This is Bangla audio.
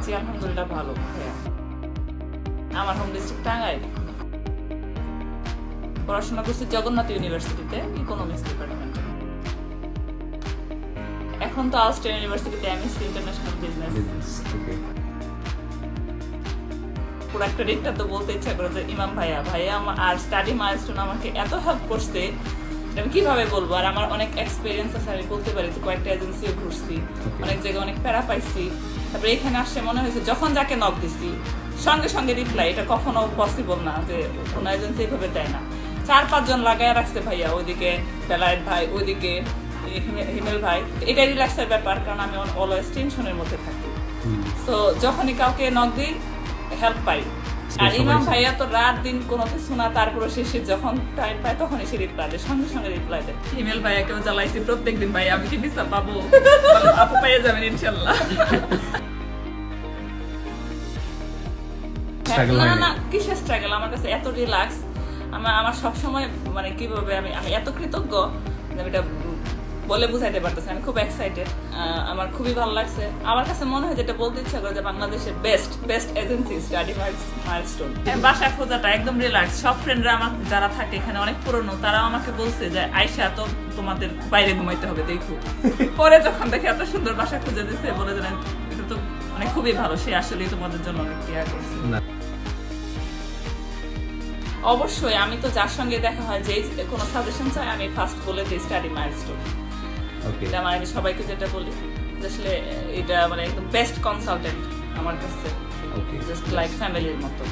জি আলহামদুলিল্লাহ ভালো ভাইয়া। আমার হোম ডিস্ট্রিক্ট টাঙ্গাইল। পড়াশোনা করছি জগন্নাথ ইউনিভার্সিটিতে, ইকোনমিক্স ডিপার্টমেন্টে। এখন তো আলস্টেন ইউনিভার্সিটিতে এমএসসি ইন্টারন্যাশনাল বিজনেস। পুরো একটা রেটটা তো বলতে ইচ্ছা করে যে ইমাম ভাইয়া আমার আর স্টাডি মাইলস্টোন আমাকে এত হেল্প করছে, আমি কিভাবে বলবো। আর আমার অনেক এক্সপিরিয়েন্স আছে, আমি বলতে পারি যে কয়েকটা এজেন্সিও ঘুরছি, অনেক জায়গায় অনেক প্যারা পাইছি। তারপরে এখানে আসছে মনে হয়েছে যখন যাকে নক দিছি সঙ্গে সঙ্গে রিপ্লাই, এটা কখনো পসিবল না যে কোনো এজেন্সি এইভাবে দেয় না। 4-5 জন লাগায় রাখছে ভাইয়া, ওইদিকে বেলায়েত ভাই, ওইদিকে হিমেল ভাই। এটাই রিল্যাক্সের ব্যাপার, কারণ আমি অলওয়েজ টেনশনের মধ্যে থাকি। তো যখনই কাউকে নক দিই হেল্প পাই। আর ইমাম ভাইয়া তো রাত দিন কোনো কিছু না, তারপরে শেষে যখন টাইম পায় তখন এসে রিপ্লাই দেয়, সঙ্গে সঙ্গে রিপ্লাই দেয়। হিমেল ভাইয়াকেও জ্বালাইছি প্রত্যেকদিন, ভাই আমি কি ভিসা পাবো? আপু পেয়ে যাবেন ইনশাল্লাহ। না কিসের স্ট্রাগল, আমার কাছে এত রিল্যাক্স। আমার সবসময় মানে কিভাবে আমি এত কৃতজ্ঞ, আমি এটা বলে বুঝাইতে পারতেছি। আমি খুব এক্সাইটেড, আমার খুবই ভালো লাগছে। আমার কাছে মনে হয় যেটা বলতে ইচ্ছা করে যে বাংলাদেশের বেস্ট এজেন্সি স্টাডি মাইলস্টোন। বাসা খোঁজাটা একদম রিল্যাক্স। সব ফ্রেন্ডরা আমার যারা থাকে এখানে অনেক পুরনো, তারাও আমাকে বলছে যে আয়শা তো তোমাদের বাইরে ঘুমাইতে হবে দেখো। পরে যখন দেখে এত সুন্দর বাসা খুঁজে দিচ্ছে, বলে দিলেন এটা তো মানে খুবই ভালো, সে আসলেই তোমাদের জন্য অনেক কেয়ার করছে। অবশ্যই আমি তো যার সঙ্গে দেখা হয় যে কোনো সাজেশন চাই, আমি ফার্স্ট বলে দিই স্টাডি মাইলস্টোন। এটা মানে আমি সবাইকে যেটা বলি আসলে এটা মানে একদম বেস্ট কনসালটেন্ট আমার কাছে, জাস্ট লাইক ফ্যামিলির মতো।